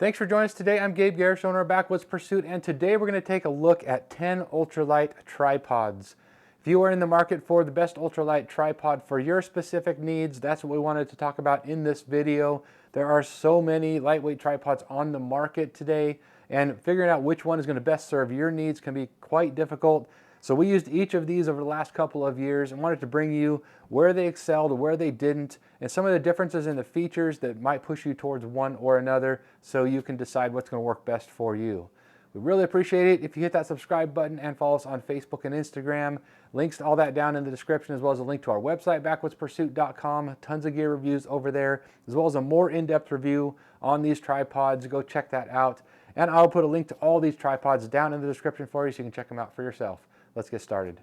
Thanks for joining us today. I'm Gabe Garrish, owner of Backwoods Pursuit, and today we're going to take a look at 10 ultralight tripods. If you are in the market for the best ultralight tripod for your specific needs, that's what we wanted to talk about in this video. There are so many lightweight tripods on the market today, and figuring out which one is going to best serve your needs can be quite difficult. So we used each of these over the last couple of years and wanted to bring you where they excelled, where they didn't, and some of the differences in the features that might push you towards one or another so you can decide what's going to work best for you. We really appreciate it if you hit that subscribe button and follow us on Facebook and Instagram. Links to all that down in the description, as well as a link to our website, backwoodspursuit.com. Tons of gear reviews over there, as well as a more in-depth review on these tripods. Go check that out. And I'll put a link to all these tripods down in the description for you so you can check them out for yourself. Let's get started.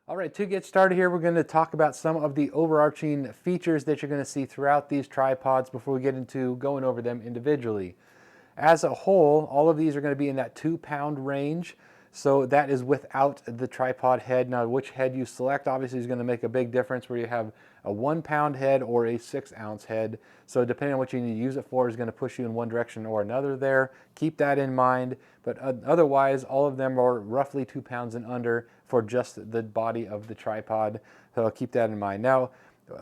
All right, to get started here, we're going to talk about some of the overarching features that you're going to see throughout these tripods before we get into going over them individually. As a whole, all of these are going to be in that 2-pound range, so that is without the tripod head. Now, which head you select obviously is going to make a big difference, where you have a 1-pound head or a 6-ounce head. So depending on what you need to use it for is going to push you in one direction or another there. Keep that in mind, but otherwise all of them are roughly 2 pounds and under for just the body of the tripod, so keep that in mind. Now,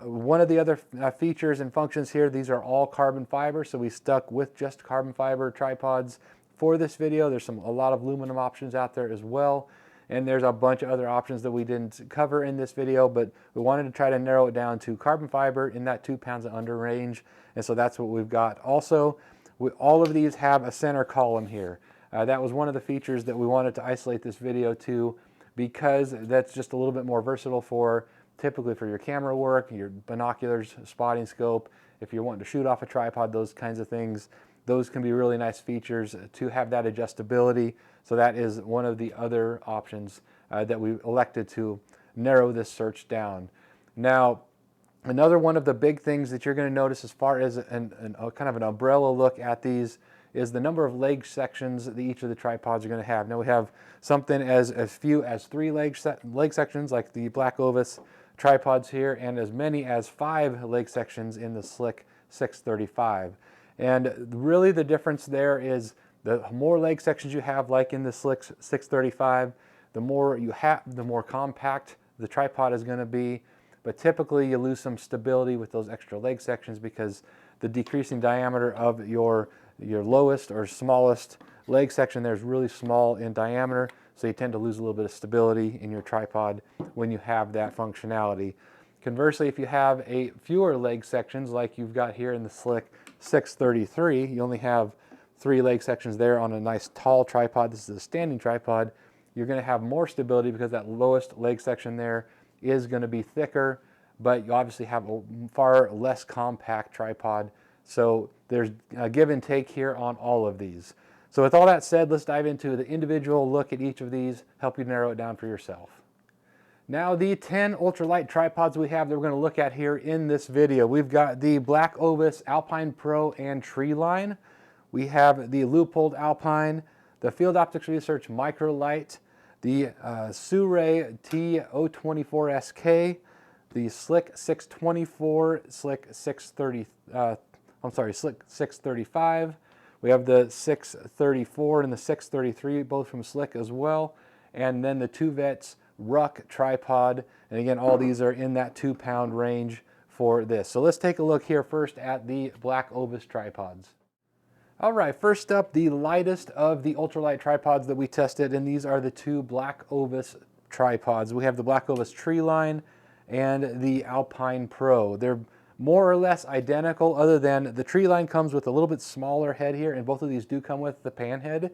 one of the other features and functions here, these are all carbon fiber, so we stuck with just carbon fiber tripods for this video. There's a lot of aluminum options out there as well, and there's a bunch of other options that we didn't cover in this video, but we wanted to try to narrow it down to carbon fiber in that 2 pounds and under range, and so that's what we've got. Also, all of these have a center column here. That was one of the features that we wanted to isolate this video to, because that's just a little bit more versatile for typically for your camera work, your binoculars, spotting scope. If you're wanting to shoot off a tripod, those kinds of things, those can be really nice features to have that adjustability. So that is one of the other options that we elected to narrow this search down. Now, another one of the big things that you're going to notice as far as kind of an umbrella look at these is the number of leg sections that each of the tripods are going to have. Now we have something as few as 3 leg sections like the Black Ovis tripods here, and as many as 5 leg sections in the Slik 635. And really the difference there is the more leg sections you have, like in the Slik 635, the more you have, the more compact the tripod is going to be. But typically you lose some stability with those extra leg sections because the decreasing diameter of your lowest or smallest leg section there is really small in diameter, so you tend to lose a little bit of stability in your tripod when you have that functionality. Conversely, if you have fewer leg sections like you've got here in the Slik 633, you only have 3 leg sections there on a nice tall tripod. This is a standing tripod. You're going to have more stability because that lowest leg section there is going to be thicker, but you obviously have a far less compact tripod. So there's a give and take here on all of these. So with all that said, let's dive into the individual look at each of these, help you narrow it down for yourself. Now, the 10 ultralight tripods we have that we're going to look at here in this video. We've got the Black Ovis, Alpine Pro, and Treeline. We have the Leupold Alpine, the Field Optics Research MicroLite, the Sirui T024SK, the Slik 624, Slik 635. We have the 634 and the 633, both from Slik as well. And then the 2-Vets Ruck tripod. And again, all these are in that 2-pound range for this. So let's take a look here first at the Black Ovis tripods. All right, first up, the lightest of the ultralight tripods that we tested, and these are the 2 Black Ovis tripods. We have the Black Ovis Treeline and the Alpine Pro. They're more or less identical, other than the Treeline comes with a little bit smaller head here, and both of these do come with the pan head.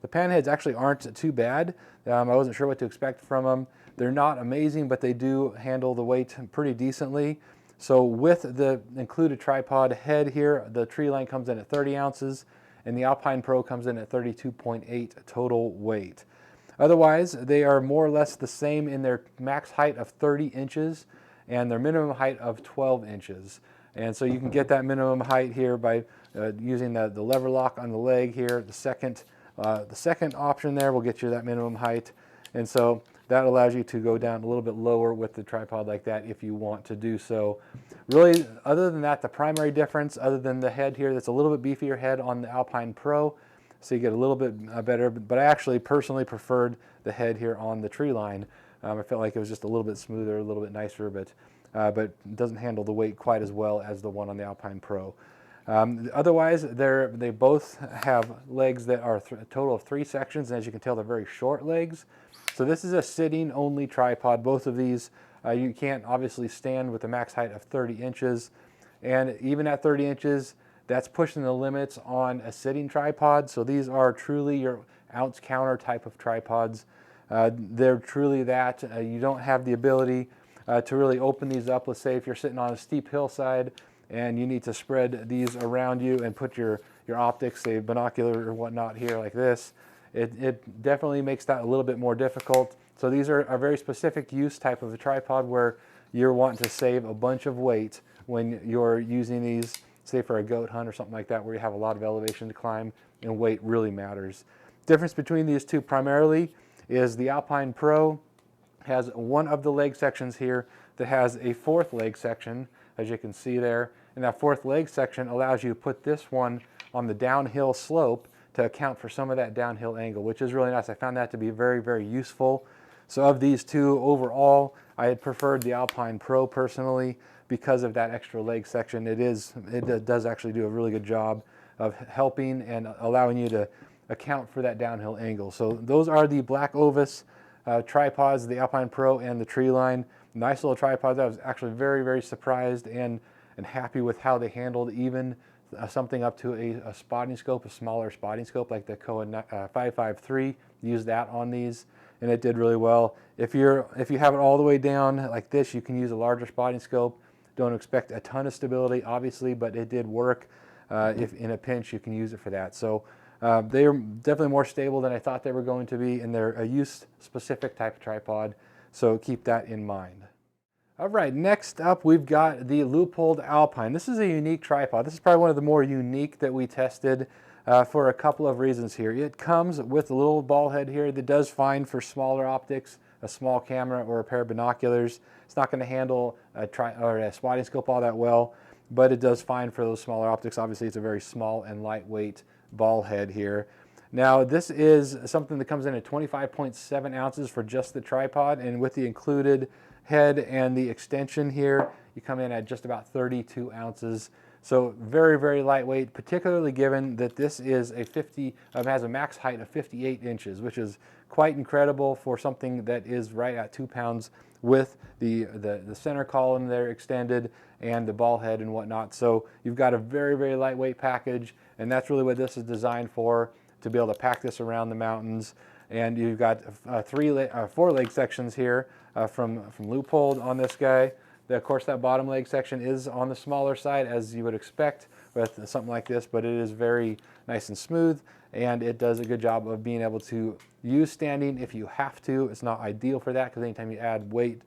The pan heads actually aren't too bad. I wasn't sure what to expect from them. They're not amazing, but they do handle the weight pretty decently. So with the included tripod head here, the Treeline comes in at 30 ounces, and the Alpine Pro comes in at 32.8 total weight. Otherwise, they are more or less the same in their max height of 30 inches, and their minimum height of 12 inches. And so you can get that minimum height here by using the lever lock on the leg here. The second option there will get you that minimum height. And so that allows you to go down a little bit lower with the tripod like that if you want to do so. Really, other than that, the primary difference, other than the head here, that's a little bit beefier head on the Alpine Pro, so you get a little bit better, but I actually personally preferred the head here on the Treeline. I felt like it was just a little bit smoother, a little bit nicer, but doesn't handle the weight quite as well as the one on the Alpine Pro. Otherwise, they both have legs that are a total of 3 sections, and as you can tell, they're very short legs. So this is a sitting only tripod. Both of these, you can't obviously stand with a max height of 30 inches. And even at 30 inches, that's pushing the limits on a sitting tripod. So these are truly your ounce counter type of tripods. They're truly that. You don't have the ability to really open these up. Let's say if you're sitting on a steep hillside and you need to spread these around you and put your optics, say binocular or whatnot here like this. It definitely makes that a little bit more difficult. So these are a very specific use type of a tripod where you're wanting to save a bunch of weight when you're using these, say for a goat hunt or something like that, where you have a lot of elevation to climb and weight really matters. Difference between these two primarily is the Alpine Pro has one of the leg sections here that has a 4th leg section, as you can see there. And that 4th leg section allows you to put this one on the downhill slope to account for some of that downhill angle, which is really nice. I found that to be very, very useful. So of these two overall, I had preferred the Alpine Pro personally because of that extra leg section. It does actually do a really good job of helping and allowing you to account for that downhill angle. So those are the black Ovis tripods, the Alpine Pro and the Treeline. Nice little tripods. I was actually very, very surprised and happy with how they handled even something up to a spotting scope, a smaller spotting scope like the Koa 553. Use that on these, and it did really well. If you have it all the way down like this, you can use a larger spotting scope. Don't expect a ton of stability, obviously, but it did work. If in a pinch, you can use it for that. So they are definitely more stable than I thought they were going to be, and they're a use-specific type of tripod, so keep that in mind. All right, next up we've got the Leupold Alpine. This is a unique tripod. This is probably one of the more unique that we tested for a couple of reasons here. It comes with a little ball head here that does fine for smaller optics, a small camera or a pair of binoculars. It's not going to handle a spotting scope all that well, but it does fine for those smaller optics. Obviously, it's a very small and lightweight ball head here. Now, this is something that comes in at 25.7 ounces for just the tripod, and with the included head and the extension here, you come in at just about 32 ounces. So very, very lightweight, particularly given that this is has a max height of 58 inches, which is quite incredible for something that is right at 2 pounds with the center column there extended and the ball head and whatnot. So you've got a very, very lightweight package, and that's really what this is designed for, to be able to pack this around the mountains. And you've got 4 leg sections here from Leupold on this guy. Of course, that bottom leg section is on the smaller side, as you would expect with something like this, but it is very nice and smooth, and it does a good job of being able to use standing if you have to. It's not ideal for that, because anytime you add weight,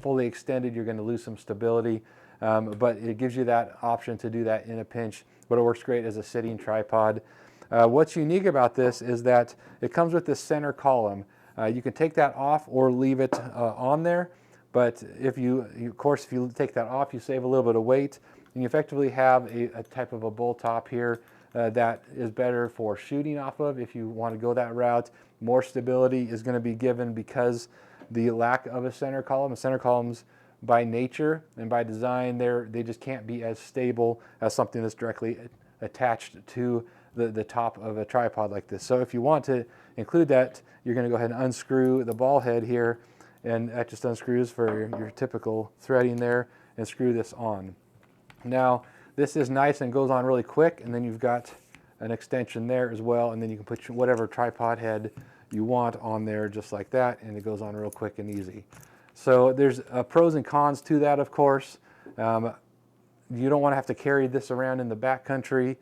fully extended, you're going to lose some stability, but it gives you that option to do that in a pinch, but it works great as a sitting tripod. What's unique about this is that it comes with this center column. You can take that off or leave it on there, but if of course, if you take that off, you save a little bit of weight, and you effectively have a type of a bull top here that is better for shooting off of if you want to go that route. More stability is going to be given because the lack of a center column. The center columns by nature and by design, they just can't be as stable as something that's directly attached to the top of a tripod like this. So if you want to include that, you're going to go ahead and unscrew the ball head here, and that just unscrews for your typical threading there, and screw this on. Now, this is nice and goes on really quick, and then you've got an extension there as well, and then you can put whatever tripod head you want on there just like that, and it goes on real quick and easy. So there's pros and cons to that, of course. You don't want to have to carry this around in the backcountry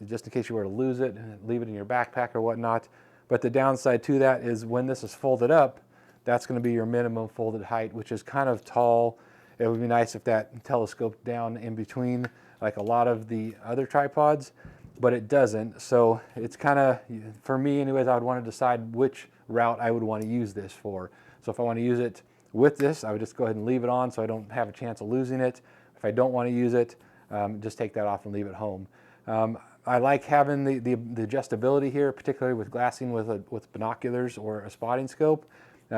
just in case you were to lose it and leave it in your backpack or whatnot. But the downside to that is when this is folded up, that's going to be your minimum folded height, which is kind of tall. It would be nice if that telescoped down in between like a lot of the other tripods, but it doesn't. So it's kind of, for me anyways, I would want to decide which route I would want to use this for. So if I want to use it with this, I would just go ahead and leave it on so I don't have a chance of losing it. If I don't want to use it, just take that off and leave it home. I like having the adjustability here, particularly with glassing with binoculars or a spotting scope.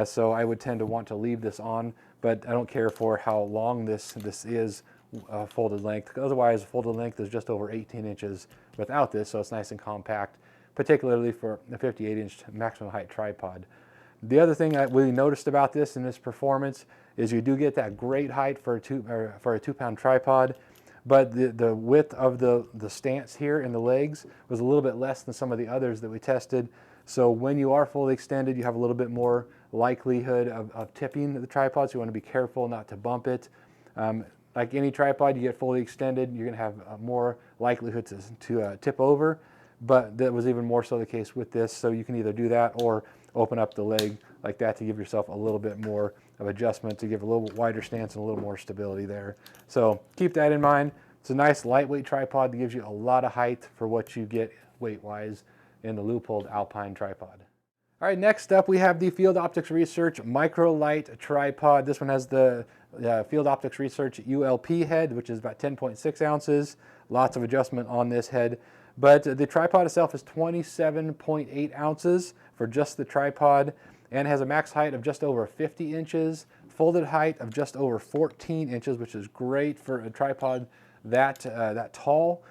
So I would tend to want to leave this on, but I don't care for how long this is folded length. Otherwise, folded length is just over 18 inches without this, so it's nice and compact, particularly for a 58-inch maximum height tripod. The other thing I really noticed about this in this performance is you do get that great height for a 2-pound tripod, but the width of the stance here in the legs was a little bit less than some of the others that we tested. So when you are fully extended, you have a little bit more likelihood of tipping the tripod, so you want to be careful not to bump it. Like any tripod, you get fully extended, you're going to have more likelihood to tip over, but that was even more so the case with this. So you can either do that or open up the leg like that to give yourself a little bit more of adjustment, to give a little wider stance and a little more stability there. So keep that in mind. It's a nice lightweight tripod that gives you a lot of height for what you get weight-wise in the Leupold Alpine tripod. All right, next up we have the Field Optics Research MicroLite tripod. This one has the Field Optics Research ULP head, which is about 10.6 ounces. Lots of adjustment on this head. But the tripod itself is 27.8 ounces for just the tripod and has a max height of just over 50 inches, folded height of just over 14 inches, which is great for a tripod that tall.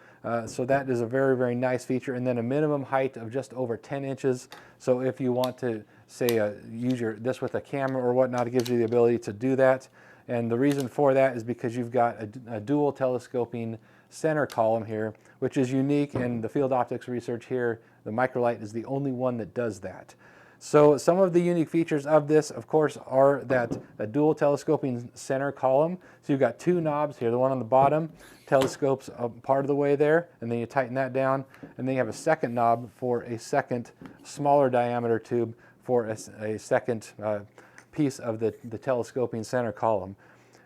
So that is a very, very nice feature. And then a minimum height of just over 10 inches. So if you want to, say, use this with a camera or whatnot, it gives you the ability to do that. And the reason for that is because you've got a dual telescoping center column here, which is unique in the Field Optics Research here. The MicroLite is the only one that does that. So some of the unique features of this, of course, are that a dual telescoping center column. So you've got two knobs here. The one on the bottom telescopes part of the way there, and then you tighten that down. And then you have a second knob for a second smaller diameter tube for a second piece of the telescoping center column.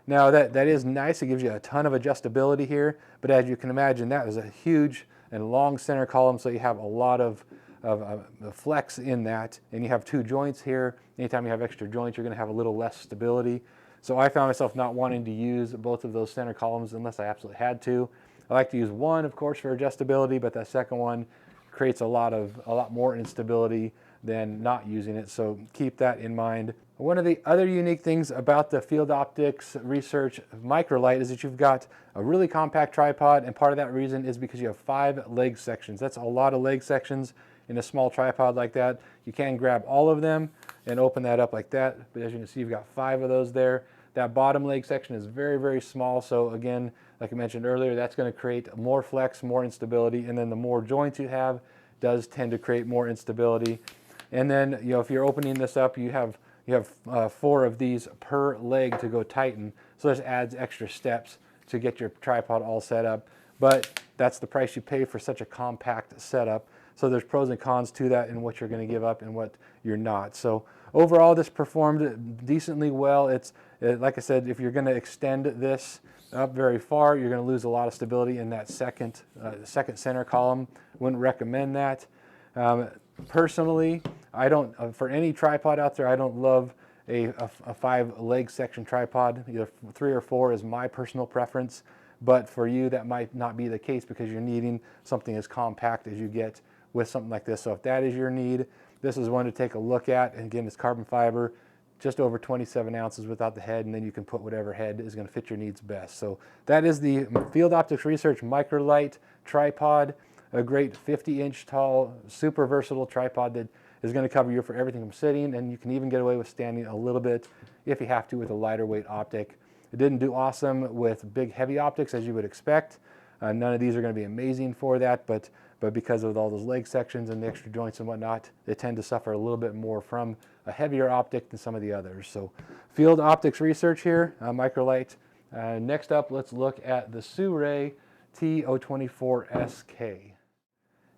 Now that is nice. It gives you a ton of adjustability here, but as you can imagine, that is a huge and long center column, so you have a lot of flex in that, and you have two joints here. Anytime you have extra joints, you're going to have a little less stability. So I found myself not wanting to use both of those center columns unless I absolutely had to. I like to use one, of course, for adjustability, but that second one creates a lot more instability than not using it, so keep that in mind. One of the other unique things about the Field Optics Research MicroLite is that you've got a really compact tripod, and part of that reason is because you have 5 leg sections. That's a lot of leg sections in a small tripod like that. You can grab all of them and open that up like that, but as you can see, you've got 5 of those there. That bottom leg section is very, very small, so again, like I mentioned earlier, that's going to create more flex, more instability, and then the more joints you have does tend to create more instability. And then, if you're opening this up, you have 4 of these per leg to go tighten, so this adds extra steps to get your tripod all set up, but that's the price you pay for such a compact setup. So there's pros and cons to that and what you're going to give up and what you're not. So overall, this performed decently well. Like I said, if you're going to extend this up very far, you're going to lose a lot of stability in that second center column. Wouldn't recommend that. Personally, I don't, for any tripod out there, I don't love a 5-leg section tripod. Either 3 or 4 is my personal preference, but for you that might not be the case because you're needing something as compact as you get with something like this. So if that is your need, this is one to take a look at. And again, it's carbon fiber, just over 27 ounces without the head, and then you can put whatever head is going to fit your needs best. So that is the Field Optics Research MicroLite tripod, a great 50-inch tall, super versatile tripod that is going to cover you for everything from sitting, and you can even get away with standing a little bit if you have to with a lighter weight optic. It didn't do awesome with big heavy optics as you would expect. None of these are going to be amazing for that, but because of all those leg sections and the extra joints and whatnot, they tend to suffer a little bit more from a heavier optic than some of the others. So Field Optics Research here, MicroLite. Next up, let's look at the Sirui T024SK.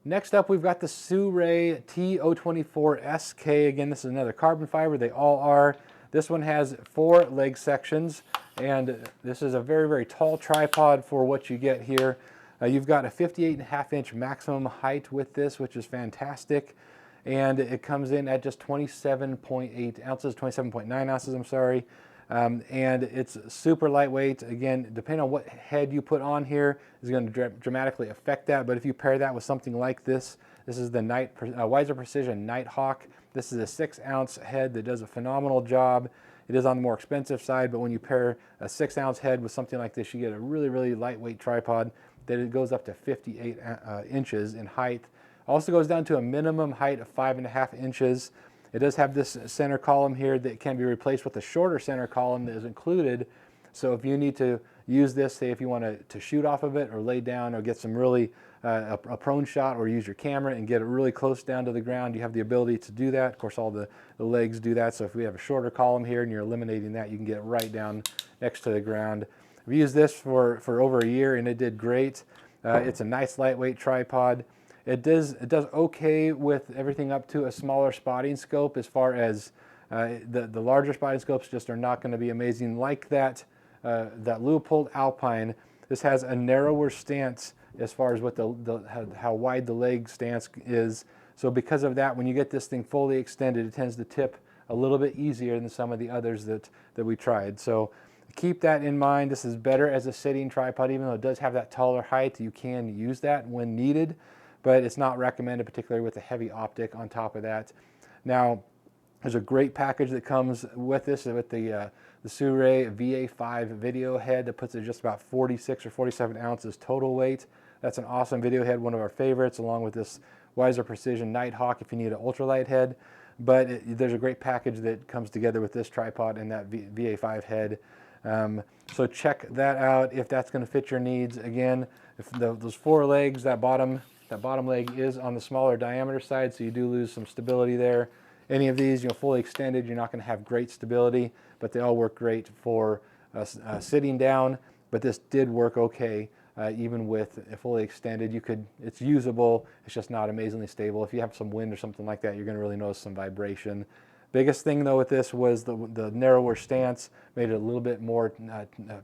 Next up, we've got the Sirui T024SK. Again, this is another carbon fiber. They all are. This one has 4 leg sections, and this is a very, very tall tripod for what you get here. You've got a 58.5-inch maximum height with this, which is fantastic. And it comes in at just 27.8 ounces, 27.9 ounces, I'm sorry. And it's super lightweight. Again, depending on what head you put on here is going to dramatically affect that. But if you pair that with something like this, this is the Wiser Precision Nighthawk. This is a 6-ounce head that does a phenomenal job. It is on the more expensive side, but when you pair a 6-ounce head with something like this, you get a really, really lightweight tripod that it goes up to 58 inches in height. Also goes down to a minimum height of 5.5 inches. It does have this center column here that can be replaced with a shorter center column that is included. So if you need to use this, say if you want to shoot off of it or lay down or get some really a prone shot, or use your camera and get it really close down to the ground, you have the ability to do that. Of course, all the legs do that. So if we have a shorter column here and you're eliminating that, you can get it right down next to the ground. I've used this for over a year and it did great. It's a nice lightweight tripod. It does okay with everything up to a smaller spotting scope. As far as the larger spotting scopes just are not going to be amazing like that. That Leupold Alpine, this has a narrower stance as far as what how wide the leg stance is. So because of that, when you get this thing fully extended, it tends to tip a little bit easier than some of the others that we tried. So keep that in mind. This is better as a sitting tripod. Even though it does have that taller height, you can use that when needed, but it's not recommended, particularly with a heavy optic on top of that. Now, there's a great package that comes with this, with the Sirui VA5 video head that puts it just about 46 or 47 ounces total weight. That's an awesome video head, one of our favorites, along with this Wiser Precision Nighthawk if you need an ultralight head. But there's a great package that comes together with this tripod and that VA5 head. So check that out if that's going to fit your needs. Again, if those 4 legs, that bottom leg is on the smaller diameter side, so you do lose some stability there. Any of these, fully extended, you're not going to have great stability, but they all work great for sitting down. But this did work okay, even with fully extended. It's usable. It's just not amazingly stable. If you have some wind or something like that, you're going to really notice some vibration. Biggest thing though with this was the narrower stance made it a little bit more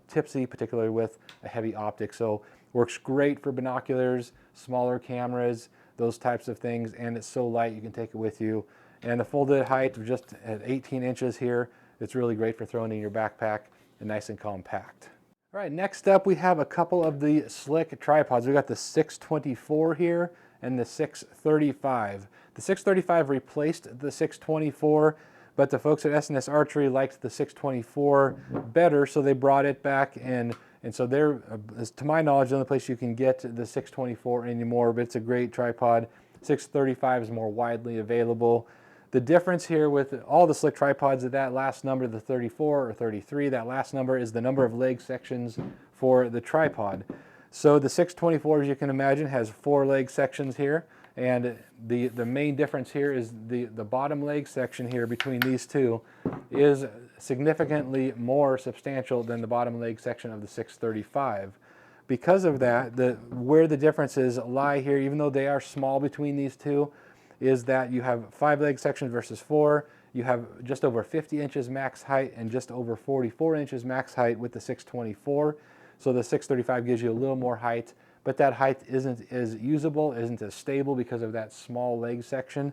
tipsy, particularly with a heavy optic. So works great for binoculars, smaller cameras, those types of things, and it's so light you can take it with you. And the folded height of just at 18 inches here, it's really great for throwing in your backpack and nice and compact. All right, next up we have a couple of the Slik tripods. We got the 624 here and the 635. The 635 replaced the 624, but the folks at S&S Archery liked the 624 better, so they brought it back, and so they're, to my knowledge, the only place you can get the 624 anymore, but it's a great tripod. 635 is more widely available. The difference here with all the Slik tripods, that last number, the 34 or 33, that last number is the number of leg sections for the tripod. So the 624, as you can imagine, has 4 leg sections here, and the main difference here is the bottom leg section here between these two is significantly more substantial than the bottom leg section of the 635. Because of that, where the differences lie here, even though they are small between these two, is that you have 5 leg sections versus 4. You have just over 50 inches max height and just over 44 inches max height with the 624. So the 635 gives you a little more height, but that height isn't as usable, isn't as stable because of that small leg section.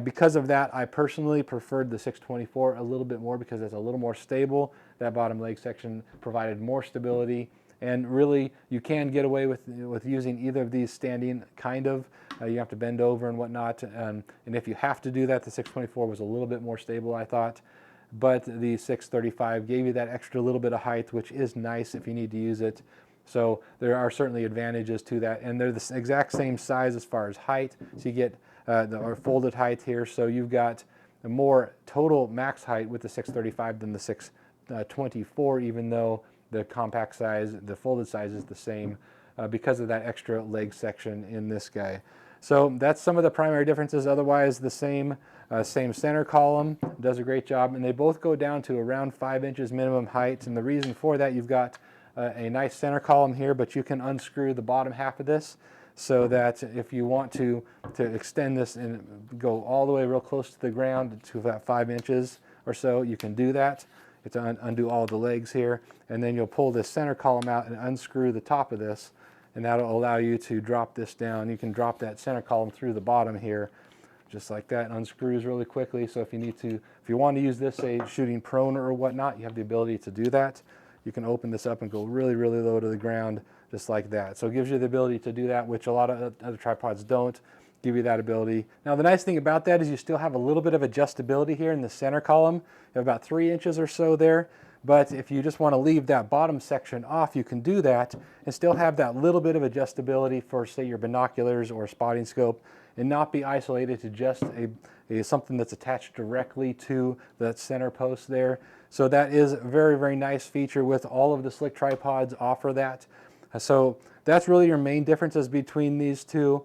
Because of that, I personally preferred the 624 a little bit more because it's a little more stable. That bottom leg section provided more stability. And really, you can get away with using either of these standing, kind of. You have to bend over and whatnot. And if you have to do that, the 624 was a little bit more stable, I thought. But the 635 gave you that extra little bit of height, which is nice if you need to use it. So there are certainly advantages to that. And they're the exact same size as far as height. So you get the folded height here. So you've got a more total max height with the 635 than the 624, even though the compact size, the folded size is the same because of that extra leg section in this guy. So that's some of the primary differences. Otherwise, the same center column, does a great job, and they both go down to around 5 inches minimum height. And the reason for that, you've got a nice center column here, but you can unscrew the bottom half of this so that if you want to extend this and go all the way real close to the ground to about 5 inches, or so, you can do that. You have to undo all the legs here, and then you'll pull this center column out and unscrew the top of this, and that'll allow you to drop this down. You can drop that center column through the bottom here, just like that. It unscrews really quickly, so if you want to use this, say, shooting prone or whatnot, you have the ability to do that. You can open this up and go really, really low to the ground, just like that. So it gives you the ability to do that, which a lot of other tripods don't give you that ability. Now, the nice thing about that is you still have a little bit of adjustability here in the center column. You have about 3 inches or so there. But if you just want to leave that bottom section off, you can do that and still have that little bit of adjustability for, say, your binoculars or spotting scope, and not be isolated to just something that's attached directly to that center post there. So that is a very, very nice feature with all of the Slik tripods offer that. So that's really your main differences between these two.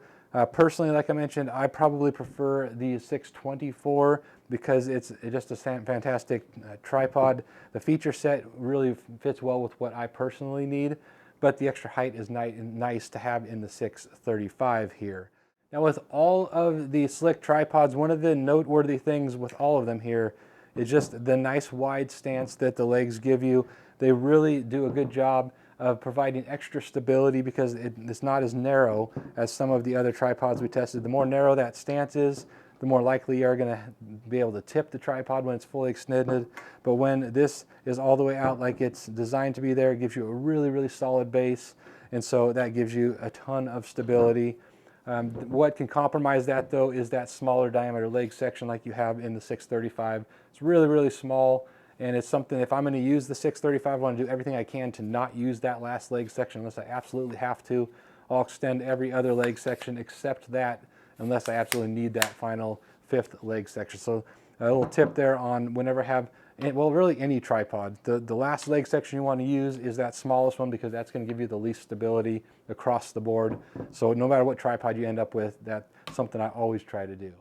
Personally, like I mentioned, I probably prefer the 624 because it's just a fantastic tripod. The feature set really fits well with what I personally need, but the extra height is nice to have in the 635 here. Now, with all of the Slik tripods, one of the noteworthy things with all of them here is just the nice wide stance that the legs give you. They really do a good job of providing extra stability because it's not as narrow as some of the other tripods we tested. The more narrow that stance is, the more likely you are going to be able to tip the tripod when it's fully extended. But when this is all the way out like it's designed to be there, it gives you a really, really solid base, and so that gives you a ton of stability. What can compromise that, though, is that smaller diameter leg section like you have in the 635. It's really, really small. And it's something, if I'm going to use the 635, I want to do everything I can to not use that last leg section unless I absolutely have to. I'll extend every other leg section except that unless I absolutely need that final 5th leg section. So a little tip there on whenever I have, well, really any tripod. The last leg section you want to use is that smallest one because that's going to give you the least stability across the board. So no matter what tripod you end up with, that's something I always try to do.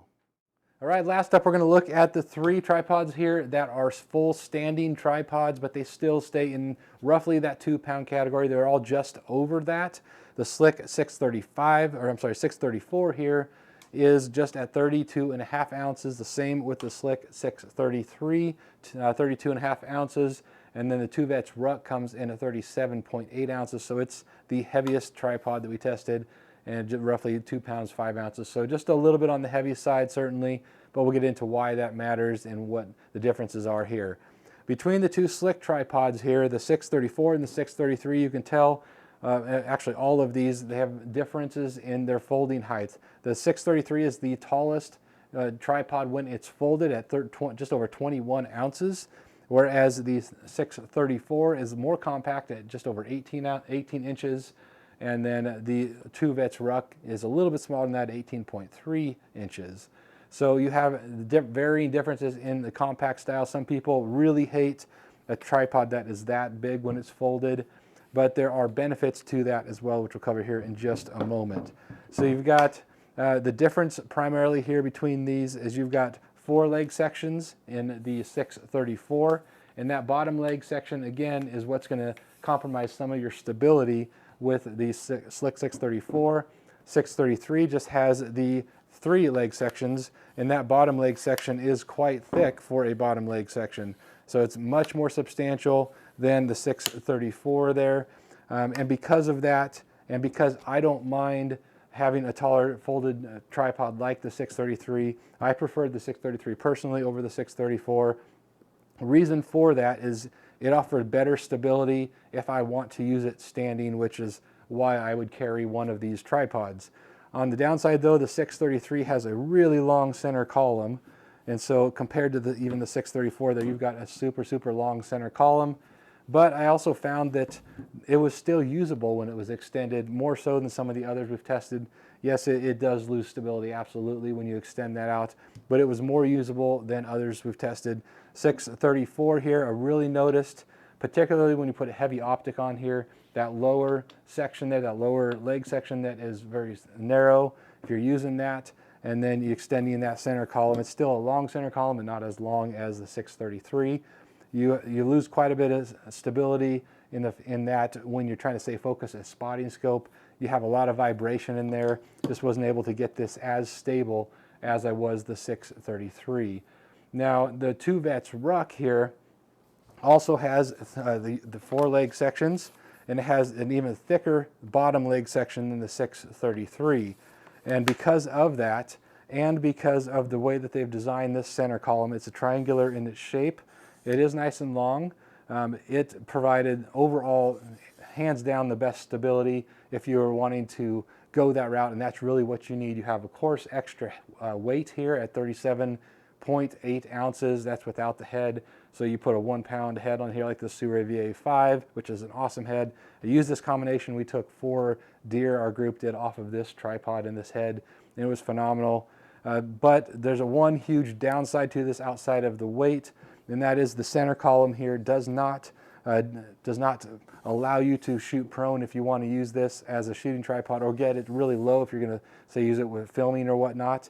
All right, last up, we're going to look at the 3 tripods here that are full standing tripods, but they still stay in roughly that 2-pound category. They're all just over that. The Slik 634 here is just at 32.5 ounces. The same with the Slik 633, 32.5 ounces. And then the Ovis Ruck comes in at 37.8 ounces. So it's the heaviest tripod that we tested, and roughly 2 pounds, 5 ounces. So just a little bit on the heavy side, certainly, but we'll get into why that matters and what the differences are here. Between the 2 Slik tripods here, the 634 and the 633, you can tell, actually all of these, they have differences in their folding height. The 633 is the tallest tripod when it's folded at just over 21 ounces, whereas the 634 is more compact at just over 18 inches. And then the Ovis Ruck is a little bit smaller than that, 18.3 inches. So you have varying differences in the compact style. Some people really hate a tripod that is that big when it's folded, but there are benefits to that as well, which we'll cover here in just a moment. So you've got the difference primarily here between these is you've got 4 leg sections in the 634, and that bottom leg section, again, is what's going to compromise some of your stability with the Slik 634. 633 just has the 3 leg sections, and that bottom leg section is quite thick for a bottom leg section. So it's much more substantial than the 634 there. And because of that, and because I don't mind having a taller folded tripod like the 633, I preferred the 633 personally over the 634. The reason for that is it offered better stability if I want to use it standing, which is why I would carry one of these tripods. On the downside, though, the 633 has a really long center column, and so compared to even the 634 there, you've got a super, super long center column. But I also found that it was still usable when it was extended, more so than some of the others we've tested. Yes, it does lose stability, absolutely, when you extend that out, but it was more usable than others we've tested. 634 here, I really noticed, particularly when you put a heavy optic on here, that lower section there, that lower leg section that is very narrow, if you're using that, and then you're extending that center column, it's still a long center column and not as long as the 633. You lose quite a bit of stability in that when you're trying to stay focused at spotting scope. You have a lot of vibration in there. Just wasn't able to get this as stable as I was the 633. Now the 2-Vets Ruck here also has the 4-leg sections, and it has an even thicker bottom leg section than the 633. And because of that, and because of the way that they've designed this center column, it's a triangular in its shape. It is nice and long. It provided overall, hands down, the best stability if you were wanting to go that route, and that's really what you need. You have, of course, extra weight here at 37.8 ounces. That's without the head. So you put a 1-pound head on here like the Sirui VA5, which is an awesome head. I used this combination. We took 4 deer, our group did, off of this tripod and this head, and it was phenomenal. But there's one huge downside to this outside of the weight, and that is the center column here does not allow you to shoot prone if you want to use this as a shooting tripod, or get it really low if you're going to, say, use it with filming or whatnot.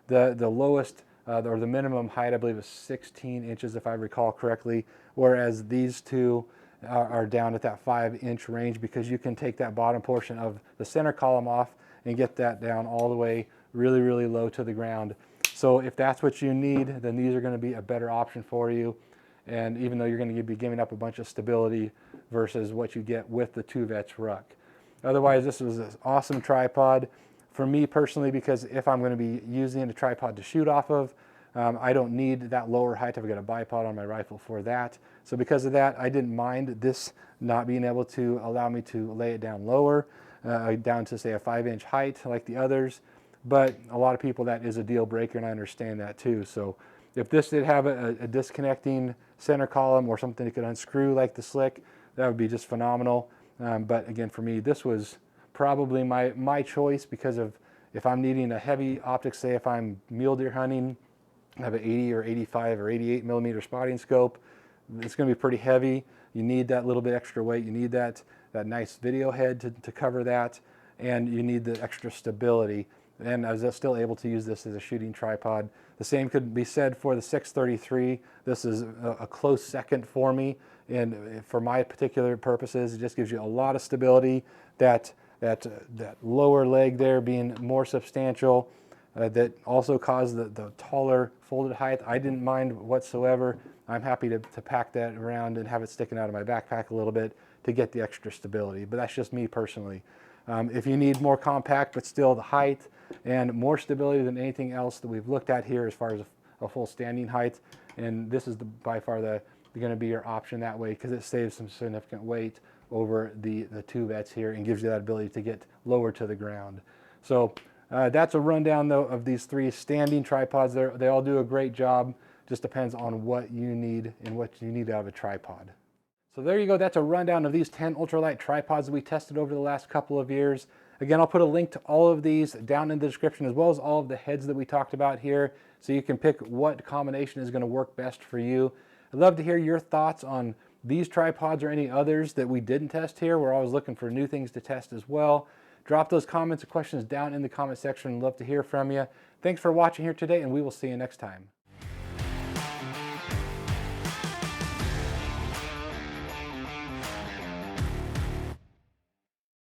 The lowest or the minimum height, I believe, is 16 inches if I recall correctly, whereas these two are down at that 5-inch range, because you can take that bottom portion of the center column off and get that down all the way really, really low to the ground. So if that's what you need, then these are going to be a better option for you. And even though you're going to be giving up a bunch of stability versus what you get with the 2-Vets Ruck. Otherwise, this was an awesome tripod for me personally, because if I'm going to be using a tripod to shoot off of, I don't need that lower height. I've got a bipod on my rifle for that. So because of that, I didn't mind this not being able to allow me to lay it down lower, down to, say, a 5-inch height like the others. But a lot of people, that is a deal breaker, and I understand that too. So if this did have a disconnecting center column or something that could unscrew like the Slik, that would be just phenomenal. But again, for me, this was probably my choice, because of if I'm needing a heavy optic, say if I'm mule deer hunting, I have an 80 or 85 or 88 millimeter spotting scope, it's going to be pretty heavy. You need that little bit extra weight. You need that nice video head to cover that, and you need the extra stability. And I was still able to use this as a shooting tripod. The same could be said for the 633. This is a close second for me, and for my particular purposes, it just gives you a lot of stability. That lower leg there being more substantial, that also caused the taller folded height. I didn't mind whatsoever. I'm happy to pack that around and have it sticking out of my backpack a little bit to get the extra stability, but that's just me personally. If you need more compact but still the height and more stability than anything else that we've looked at here as far as a full standing height, and this is by far going to be your option that way, because it saves some significant weight over the 2-Vets here and gives you that ability to get lower to the ground. So that's a rundown though of these 3 standing tripods. They all do a great job. Just depends on what you need and what you need out of a tripod. So there you go. That's a rundown of these 10 ultralight tripods that we tested over the last couple of years. Again, I'll put a link to all of these down in the description, as well as all of the heads that we talked about here, so you can pick what combination is going to work best for you. I'd love to hear your thoughts on these tripods or any others that we didn't test here. We're always looking for new things to test as well. Drop those comments or questions down in the comment section. I'd love to hear from you. Thanks for watching here today, and we will see you next time.